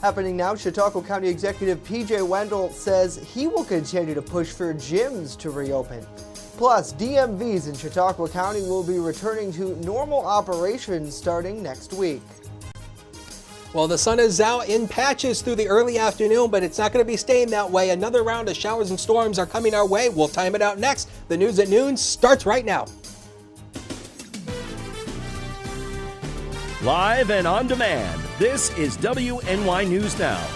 Happening now, Chautauqua County Executive P.J. Wendell says he will continue to push for gyms to reopen. Plus, DMVs in Chautauqua County will be returning to normal operations starting next week. Well, the sun is out in patches through the early afternoon, but it's not going to be staying that way. Another round of showers and storms are coming our way. We'll time it out next. The news at noon starts right now. Live and on demand, this is WNY News Now.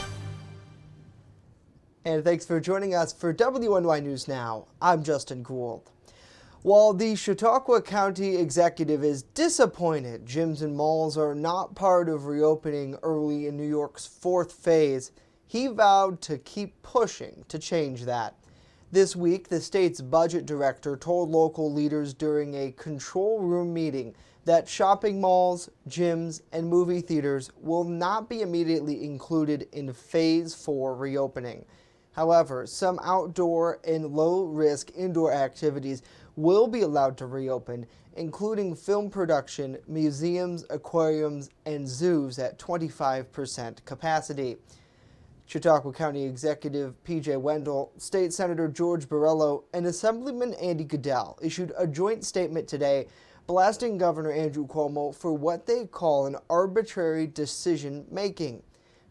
And thanks for joining us for WNY News Now. I'm Justin Gould. While the Chautauqua County Executive is disappointed gyms and malls are not part of reopening early in New York's fourth phase, he vowed to keep pushing to change that. This week, the state's budget director told local leaders during a control room meeting that shopping malls, gyms, and movie theaters will not be immediately included in Phase 4 reopening. However, some outdoor and low-risk indoor activities will be allowed to reopen, including film production, museums, aquariums, and zoos at 25% capacity. Chautauqua County Executive P.J. Wendell, State Senator George Borrello, and Assemblyman Andy Goodell issued a joint statement today blasting Governor Andrew Cuomo for what they call an arbitrary decision-making.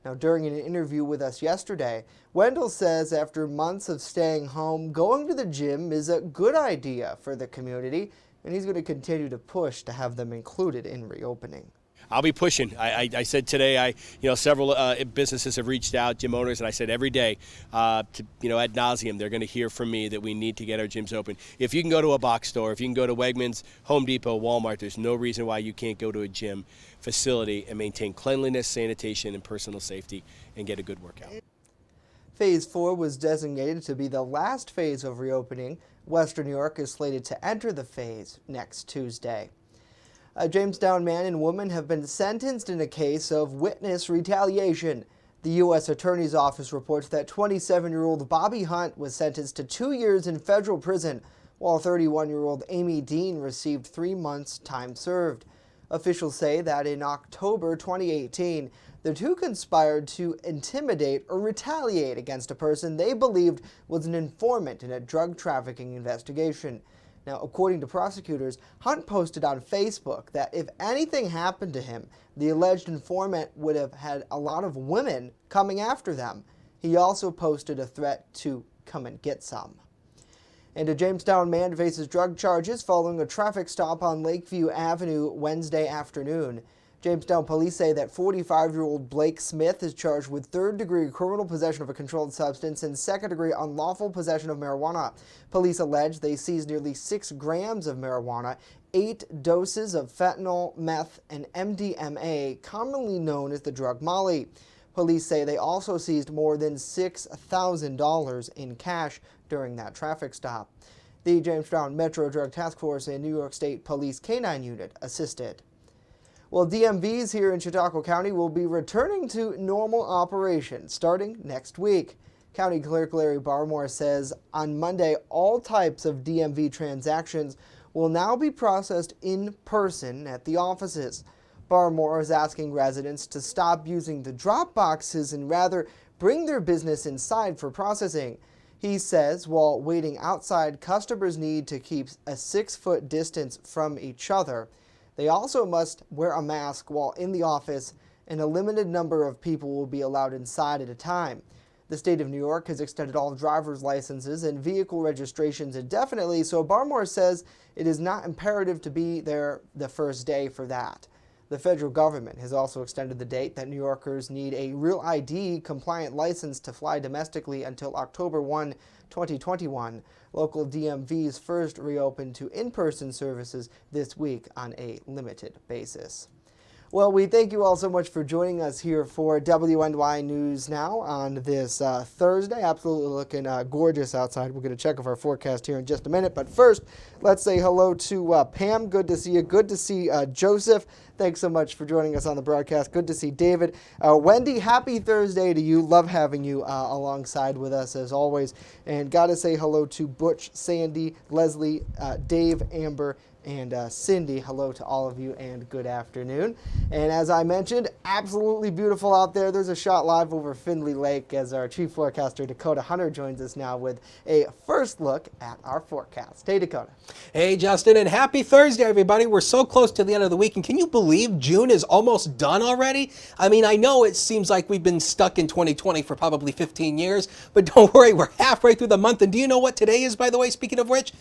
Now, during an interview with us yesterday, Wendell says after months of staying home, going to the gym is a good idea for the community, and he's going to continue to push to have them included in reopening. I'll be pushing. I said today, several businesses have reached out, gym owners, and I said every day, ad nauseum, they're going to hear from me that we need to get our gyms open. If you can go to a box store, if you can go to Wegmans, Home Depot, Walmart, there's no reason why you can't go to a gym facility and maintain cleanliness, sanitation, and personal safety and get a good workout. Phase 4 was designated to be the last phase of reopening. Western New York is slated to enter the phase next Tuesday. A Jamestown man and woman have been sentenced in a case of witness retaliation. The U.S. Attorney's Office reports that 27-year-old Bobby Hunt was sentenced to 2 years in federal prison, while 31-year-old Amy Dean received 3 months time served. Officials say that in October 2018, the two conspired to intimidate or retaliate against a person they believed was an informant in a drug trafficking investigation. Now, according to prosecutors, Hunt posted on Facebook that if anything happened to him, the alleged informant would have had a lot of women coming after them. He also posted a threat to come and get some. And a Jamestown man faces drug charges following a traffic stop on Lakeview Avenue Wednesday afternoon. Jamestown police say that 45-year-old Blake Smith is charged with third-degree criminal possession of a controlled substance and second-degree unlawful possession of marijuana. Police allege they seized nearly 6 grams of marijuana, 8 doses of fentanyl, meth, and MDMA, commonly known as the drug Molly. Police say they also seized more than $6,000 in cash during that traffic stop. The Jamestown Metro Drug Task Force and New York State Police K-9 Unit assisted. Well, DMVs here in Chautauqua County will be returning to normal operations starting next week. County Clerk Larry Barmore says on Monday, all types of DMV transactions will now be processed in person at the offices. Barmore is asking residents to stop using the drop boxes and rather bring their business inside for processing. He says while waiting outside, customers need to keep a 6-foot distance from each other. They also must wear a mask while in the office, and a limited number of people will be allowed inside at a time. The state of New York has extended all driver's licenses and vehicle registrations indefinitely, so Barmore says it is not imperative to be there the first day for that. The federal government has also extended the date that New Yorkers need a Real ID compliant license to fly domestically until October 1, 2021. Local DMVs first reopened to in-person services this week on a limited basis. Well, we thank you all so much for joining us here for WNY News Now on this Thursday. Absolutely looking gorgeous outside. We're going to check off our forecast here in just a minute. But first, let's say hello to Pam. Good to see you. Good to see Joseph. Thanks so much for joining us on the broadcast. Good to see David. Wendy, happy Thursday to you. Love having you alongside with us as always. And got to say hello to Butch, Sandy, Leslie, Dave, Amber, And Cindy, hello to all of you and good afternoon. And as I mentioned, absolutely beautiful out there. There's a shot live over Findlay Lake as our chief forecaster Dakota Hunter joins us now with a first look at our forecast. Hey, Dakota. Hey, Justin, and happy Thursday, everybody. We're so close to the end of the week, and can you believe June is almost done already? I mean, I know it seems like we've been stuck in 2020 for probably 15 years, but don't worry, we're halfway through the month. And do you know what today is, by the way, speaking of which?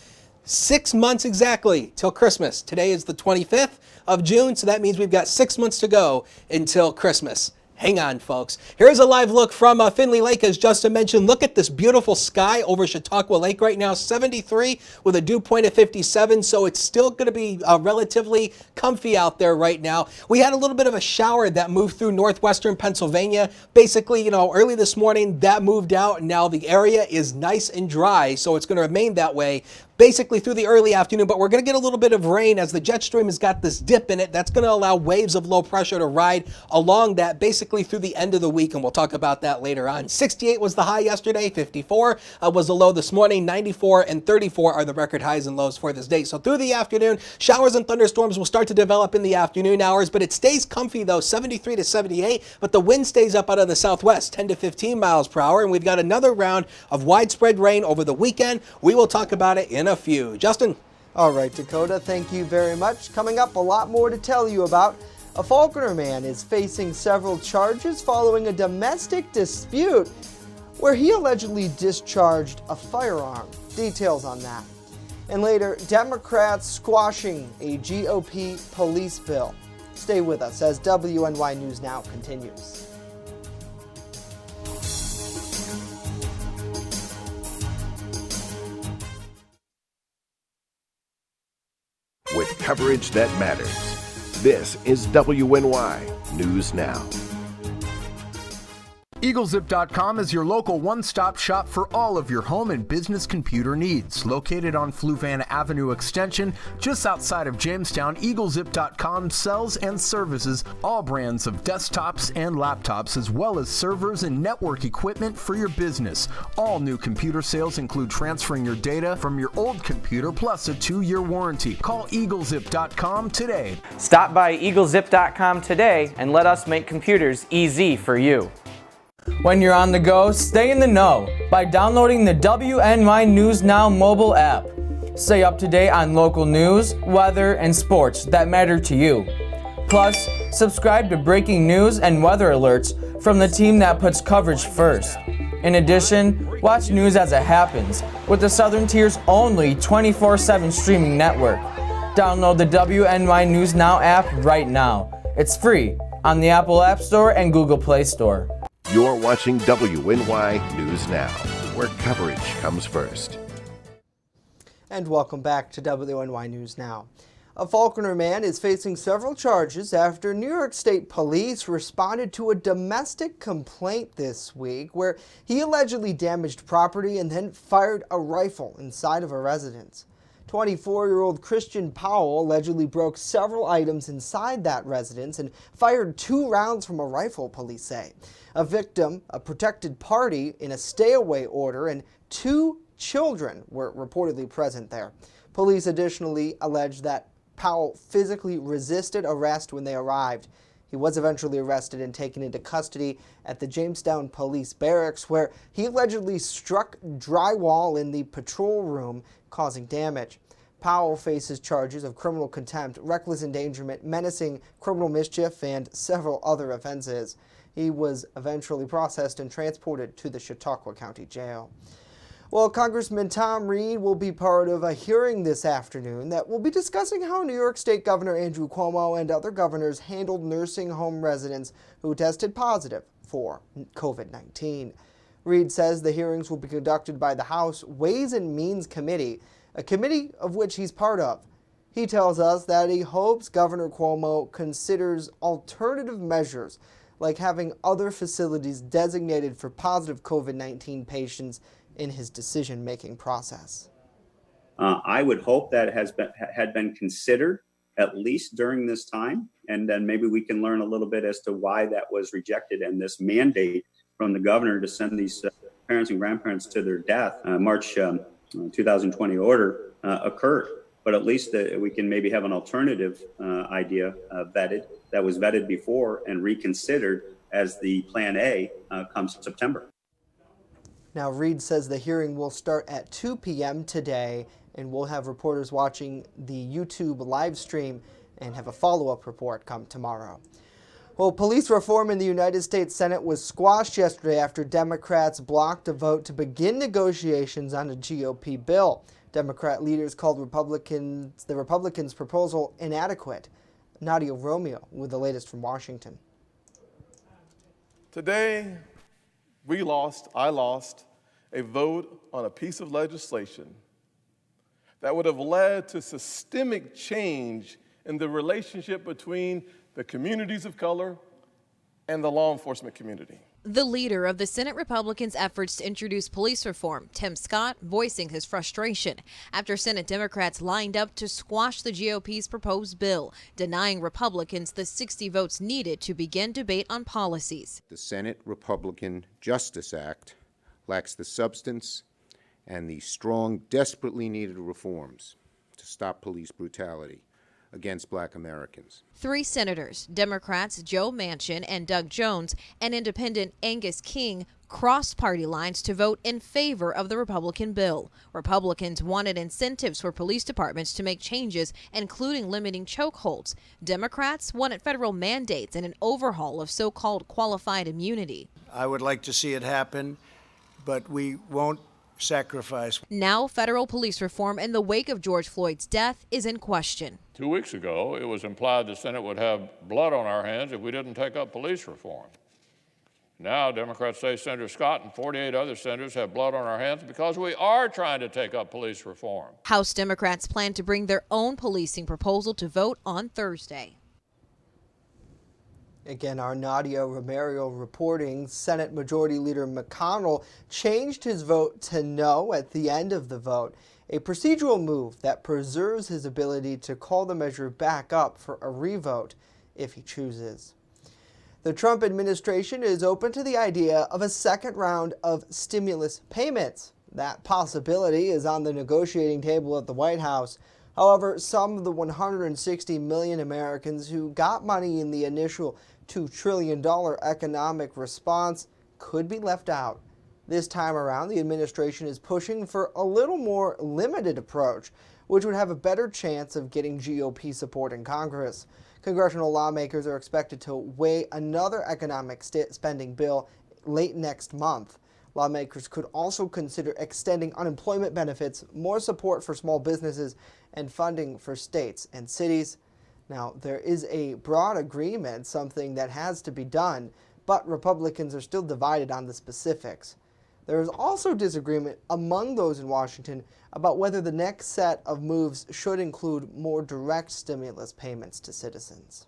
6 months exactly till Christmas. Today is the 25th of June, so that means we've got 6 months to go until Christmas. Hang on, folks. Here's a live look from Findlay Lake, as Justin mentioned. Look at this beautiful sky over Chautauqua Lake right now, 73 with a dew point of 57, so it's still going to be relatively comfy out there right now. We had a little bit of a shower that moved through northwestern Pennsylvania. Basically, early this morning, that moved out, and now the area is nice and dry, so it's going to remain that way basically through the early afternoon, but we're going to get a little bit of rain as the jet stream has got this dip in it. That's going to allow waves of low pressure to ride along that basically through the end of the week, and we'll talk about that later on. 68 was the high yesterday, 54 was the low this morning, 94 and 34 are the record highs and lows for this day. So through the afternoon, showers and thunderstorms will start to develop in the afternoon hours, but it stays comfy though, 73 to 78, but the wind stays up out of the southwest, 10 to 15 miles per hour, and we've got another round of widespread rain over the weekend. We will talk about it in a few. Justin? All right, Dakota, thank you very much. Coming up, a lot more to tell you about. A Falconer man is facing several charges following a domestic dispute where he allegedly discharged a firearm. Details on that. And later, Democrats squashing a GOP police bill. Stay with us as WNY News Now continues. With coverage that matters. This is WNY News Now. EagleZip.com is your local one-stop shop for all of your home and business computer needs. Located on Fluvan Avenue Extension, just outside of Jamestown, EagleZip.com sells and services all brands of desktops and laptops, as well as servers and network equipment for your business. All new computer sales include transferring your data from your old computer plus a 2-year warranty. Call EagleZip.com today. Stop by EagleZip.com today and let us make computers easy for you. When you're on the go, stay in the know by downloading the WNY News Now mobile app. Stay up to date on local news, weather, and sports that matter to you. Plus, subscribe to breaking news and weather alerts from the team that puts coverage first. In addition, watch news as it happens with the Southern Tier's only 24/7 streaming network. Download the WNY News Now app right now. It's free on the Apple App Store and Google Play Store. You're watching WNY News Now, where coverage comes first. And welcome back to WNY News Now. A Falconer man is facing several charges after New York State Police responded to a domestic complaint this week where he allegedly damaged property and then fired a rifle inside of a residence. 24-year-old Christian Powell allegedly broke several items inside that residence and fired 2 rounds from a rifle, police say. A victim, a protected party in a stay-away order, and 2 children were reportedly present there. Police additionally allege that Powell physically resisted arrest when they arrived. He was eventually arrested and taken into custody at the Jamestown Police Barracks, where he allegedly struck drywall in the patrol room, causing damage. Powell faces charges of criminal contempt, reckless endangerment, menacing criminal mischief, and several other offenses. He was eventually processed and transported to the Chautauqua County Jail. Well, Congressman Tom Reed will be part of a hearing this afternoon that will be discussing how New York State Governor Andrew Cuomo and other governors handled nursing home residents who tested positive for COVID-19. Reed says the hearings will be conducted by the House Ways and Means Committee, a committee of which he's part of. He tells us that he hopes Governor Cuomo considers alternative measures like having other facilities designated for positive COVID-19 patients in his decision-making process. I would hope that had been considered at least during this time, and then maybe we can learn a little bit as to why that was rejected and this mandate from the governor to send these parents and grandparents to their death, March 2020 order occurred. but at least we can maybe have an alternative idea vetted that was vetted before and reconsidered as the plan A comes September. Now, Reed says the hearing will start at 2 p.m. today, and we'll have reporters watching the YouTube live stream and have a follow-up report come tomorrow. Well, police reform in the United States Senate was squashed yesterday after Democrats blocked a vote to begin negotiations on a GOP bill. Democrat leaders called the Republicans' proposal inadequate. Nadia Romeo with the latest from Washington. Today, I lost a vote on a piece of legislation that would have led to systemic change in the relationship between the communities of color and the law enforcement community. The leader of the Senate Republicans' efforts to introduce police reform, Tim Scott, voicing his frustration after Senate Democrats lined up to squash the GOP's proposed bill, denying Republicans the 60 votes needed to begin debate on policies. The Senate Republican Justice Act lacks the substance and the strong, desperately needed reforms to stop police brutality against Black Americans. 3 senators, Democrats Joe Manchin and Doug Jones, and Independent Angus King, crossed party lines to vote in favor of the Republican bill. Republicans wanted incentives for police departments to make changes, including limiting chokeholds. Democrats wanted federal mandates and an overhaul of so-called qualified immunity. I would like to see it happen, but we won't sacrifice. Now, federal police reform in the wake of George Floyd's death is in question. 2 weeks ago, it was implied the Senate would have blood on our hands if we didn't take up police reform. Now, Democrats say Senator Scott and 48 other senators have blood on our hands because we are trying to take up police reform. House Democrats plan to bring their own policing proposal to vote on Thursday. Again, our Nadia Romero reporting. Senate Majority Leader McConnell changed his vote to no at the end of the vote, a procedural move that preserves his ability to call the measure back up for a revote if he chooses. The Trump administration is open to the idea of a second round of stimulus payments. That possibility is on the negotiating table at the White House. However, some of the 160 million Americans who got money in the initial $2 trillion economic response could be left out. This time around, the administration is pushing for a little more limited approach, which would have a better chance of getting GOP support in Congress. Congressional lawmakers are expected to weigh another economic spending bill late next month. Lawmakers could also consider extending unemployment benefits, more support for small businesses, and funding for states and cities. Now, there is a broad agreement, something that has to be done, but Republicans are still divided on the specifics. There is also disagreement among those in Washington about whether the next set of moves should include more direct stimulus payments to citizens.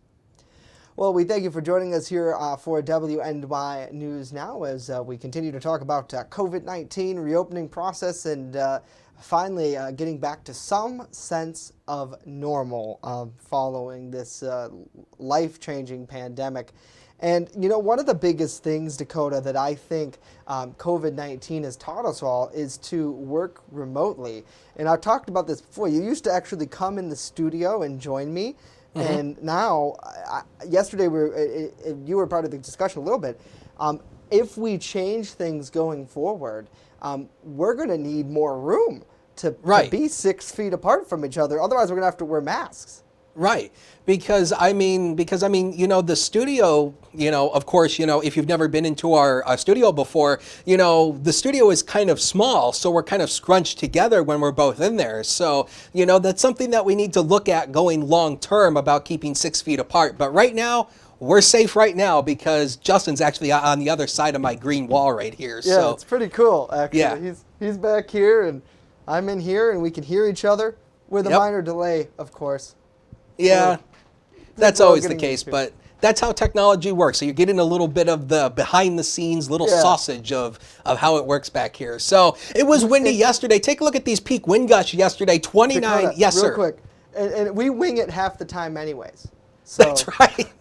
Well, we thank you for joining us here for WNY News Now as we continue to talk about COVID-19 reopening process and finally getting back to some sense of normal following this life-changing pandemic. And, you know, one of the biggest things, Dakota, that I think COVID-19 has taught us all is to work remotely. And I've talked about this before. You used to actually come in the studio and join me. Mm-hmm. And now, yesterday, you were part of the discussion a little bit. If we change things going forward, we're going to need more room to be 6 feet apart from each other. Otherwise, we're going to have to wear masks. Right. Because I mean, you know, the studio, you know, of course, you know, if you've never been into our studio before, you know, the studio is kind of small. So we're kind of scrunched together when we're both in there. So, you know, that's something that we need to look at going long term about keeping 6 feet apart. But right now, we're safe right now because Justin's actually on the other side of my green wall right here. Yeah, so it's pretty cool, actually. Yeah. He's back here and I'm in here and we can hear each other with a minor delay, of course. Yeah, that's always the case, but that's how technology works. So you're getting a little bit of the behind-the-scenes little sausage of how it works back here. So it was windy yesterday. Take a look at these peak wind gusts yesterday, 29. Dakota, yes, real sir. Quick, and we wing it half the time anyways. So. That's right.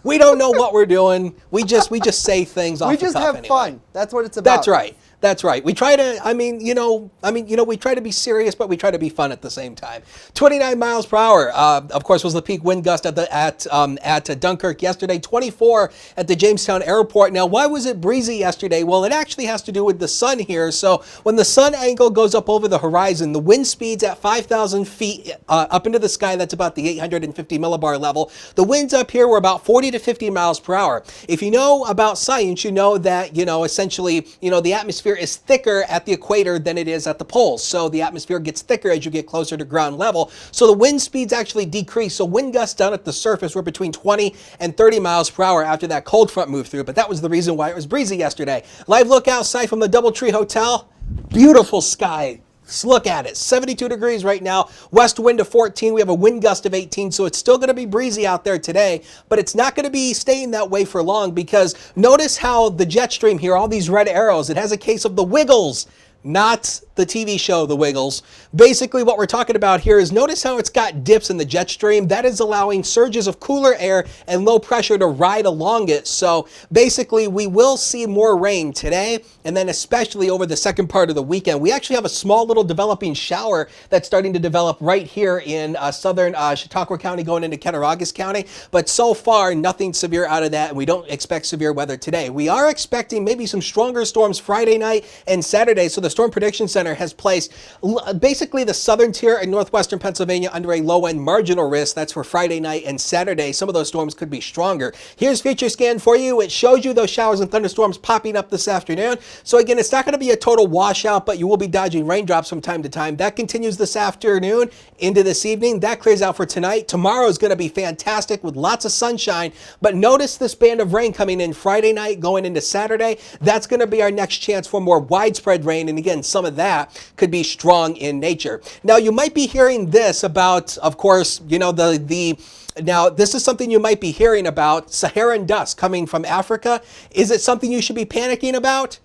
We don't know what we're doing. We just say things off the cuff We just have anyway. fun. That's what it's about. That's right. That's right. We try to, we try to be serious, but we try to be fun at the same time. 29 miles per hour, of course, was the peak wind gust at Dunkirk yesterday. 24 at the Jamestown airport. Now, why was it breezy yesterday? Well, it actually has to do with the sun here. So when the sun angle goes up over the horizon, the wind speeds at 5,000 feet up into the sky, that's about the 850 millibar level. The winds up here were about 40 to 50 miles per hour. If you know about science, you know that, essentially, the atmosphere is thicker at the equator than it is at the poles. So the atmosphere gets thicker as you get closer to ground level. So the wind speeds actually decrease. So wind gusts down at the surface were between 20 and 30 miles per hour after that cold front moved through. But that was the reason why it was breezy yesterday. Live look outside from the DoubleTree Hotel. Beautiful sky. Just look at it. 72 degrees right now. West wind of 14. We have a wind gust of 18. So it's still going to be breezy out there today, but it's not going to be staying that way for long, because notice how the jet stream here, all these red arrows, it has a case of the Wiggles, not the TV show The Wiggles. Basically what we're talking about here is, notice how it's got dips in the jet stream. That is allowing surges of cooler air and low pressure to ride along it. So basically we will see more rain today, and then especially over the second part of the weekend. We actually have a small little developing shower that's starting to develop right here in southern Chautauqua County going into Cattaraugus County. But so far, nothing severe out of that, and we don't expect severe weather today. We are expecting maybe some stronger storms Friday night and Saturday. So the Storm Prediction Center has placed basically the southern tier in northwestern Pennsylvania under a low-end marginal risk. That's for Friday night and Saturday. Some of those storms could be stronger. Here's Future Scan for you. It shows you those showers and thunderstorms popping up this afternoon. So again, it's not going to be a total washout, but you will be dodging raindrops from time to time. That continues this afternoon into this evening. That clears out for tonight. Tomorrow is going to be fantastic with lots of sunshine, but notice this band of rain coming in Friday night going into Saturday. That's going to be our next chance for more widespread rain, and again, some of that could be strong in nature. Now, you might be hearing this about, of course, now this is something you might be hearing about, Saharan dust coming from Africa. Is it something you should be panicking about?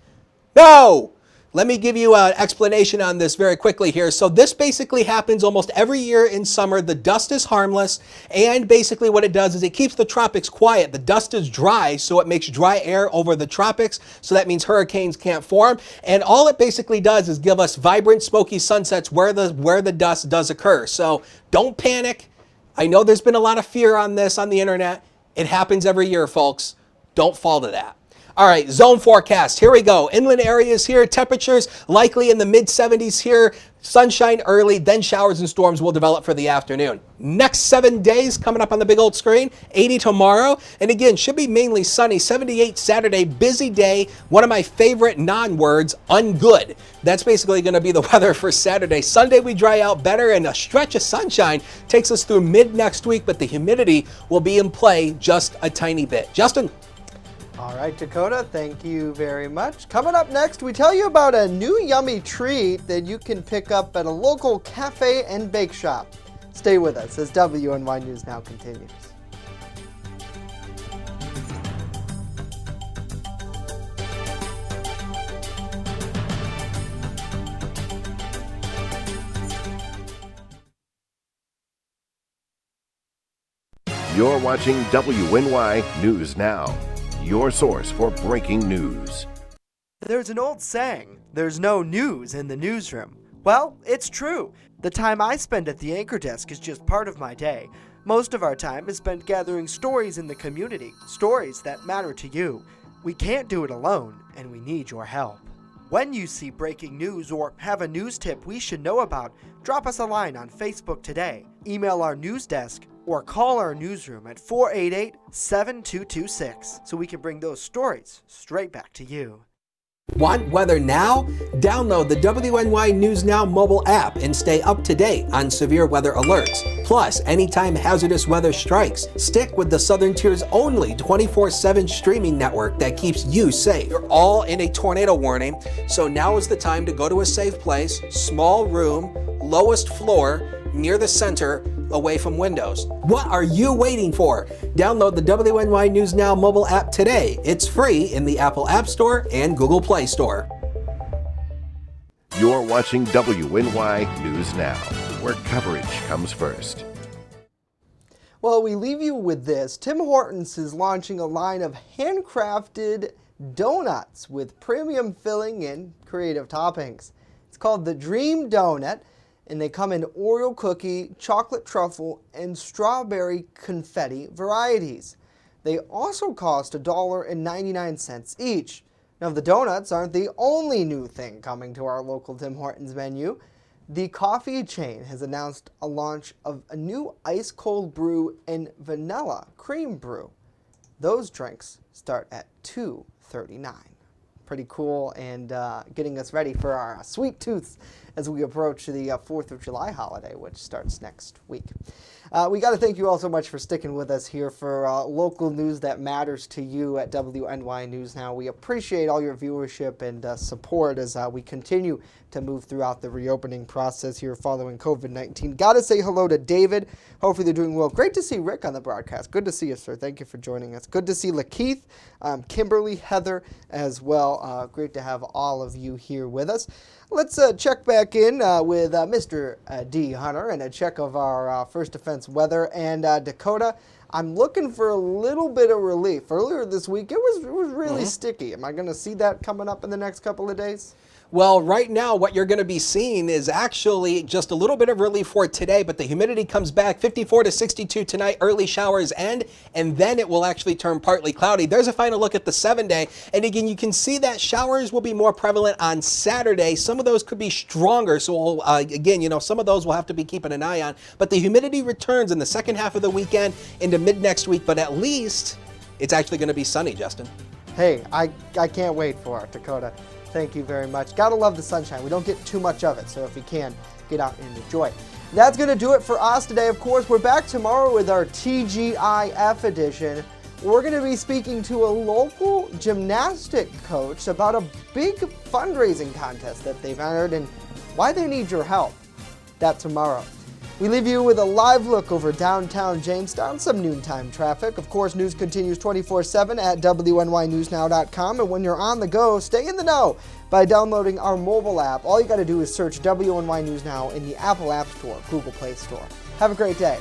No! Let me give you an explanation on this very quickly here. So this basically happens almost every year in summer. The dust is harmless, and basically what it does is it keeps the tropics quiet. The dust is dry, so it makes dry air over the tropics, so that means hurricanes can't form. And all it basically does is give us vibrant, smoky sunsets where the dust does occur. So don't panic. I know there's been a lot of fear on this on the internet. It happens every year, folks. Don't fall to that. All right, zone forecast. Here we go. Inland areas here, temperatures likely in the mid-70s here. Sunshine early, then showers and storms will develop for the afternoon. Next 7 days coming up on the big old screen. 80 tomorrow. And again, should be mainly sunny. 78 Saturday, busy day. One of my favorite non-words, ungood. That's basically going to be the weather for Saturday. Sunday we dry out better, and a stretch of sunshine takes us through mid next week, but the humidity will be in play just a tiny bit. Justin? All right, Dakota, thank you very much. Coming up next, we tell you about a new yummy treat that you can pick up at a local cafe and bake shop. Stay with us as WNY News Now continues. You're watching WNY News Now, your source for breaking news. There's an old saying, there's no news in the newsroom. Well, it's true. The time I spend at the anchor desk is just part of my day. Most of our time is spent gathering stories in the community, stories that matter to you. We can't do it alone, and we need your help. When you see breaking news or have a news tip we should know about, drop us a line on Facebook today, email our news desk, or call our newsroom at 488-7226 so we can bring those stories straight back to you. Want weather now? Download the WNY News Now mobile app and stay up to date on severe weather alerts. Plus, anytime hazardous weather strikes, stick with the Southern Tier's only 24/7 streaming network that keeps you safe. You're all in a tornado warning, so now is the time to go to a safe place, small room, lowest floor, near the center, away from windows. What are you waiting for? Download the WNY News Now mobile app today. It's free in the Apple App Store and Google Play Store. You're watching WNY News Now, where coverage comes first. Well, we leave you with this. Tim Hortons is launching a line of handcrafted donuts with premium filling and creative toppings. It's called the Dream Donut, and they come in Oreo cookie, chocolate truffle, and strawberry confetti varieties. They also cost $1.99 each. Now, the donuts aren't the only new thing coming to our local Tim Hortons menu. The coffee chain has announced a launch of a new ice cold brew and vanilla cream brew. Those drinks start at $2.39. Pretty cool, and getting us ready for our sweet tooths as we approach the 4th of July holiday, which starts next week. We got to thank you all so much for sticking with us here for local news that matters to you at WNY News Now. We appreciate all your viewership and support as we continue to move throughout the reopening process here following COVID-19. Got to say hello to David. Hopefully they're doing well. Great to see Rick on the broadcast. Good to see you, sir. Thank you for joining us. Good to see Lakeith, Kimberly, Heather as well. Great to have all of you here with us. Let's check back in with Mr. D. Hunter and a check of our First Defense weather. And Dakota, I'm looking for a little bit of relief. Earlier this week, it was really sticky. Am I going to see that coming up in the next couple of days? Well, right now, what you're going to be seeing is actually just a little bit of relief for today, but the humidity comes back 54 to 62 tonight, early showers end, and then it will actually turn partly cloudy. There's a final look at the 7-day, and again, you can see that showers will be more prevalent on Saturday. Some of those could be stronger, so again, some of those we'll have to be keeping an eye on, but the humidity returns in the second half of the weekend into mid-next week, but at least it's actually going to be sunny, Justin. Hey, I can't wait for it, Dakota. Thank you very much. Gotta love the sunshine. We don't get too much of it, so if you can, get out and enjoy. That's going to do it for us today. Of course, we're back tomorrow with our TGIF edition. We're going to be speaking to a local gymnastic coach about a big fundraising contest that they've entered and why they need your help. That tomorrow. We leave you with a live look over downtown Jamestown, some noontime traffic. Of course, news continues 24/7 at WNYNewsNow.com. And when you're on the go, stay in the know by downloading our mobile app. All you got to do is search WNY News Now in the Apple App Store, Google Play Store. Have a great day.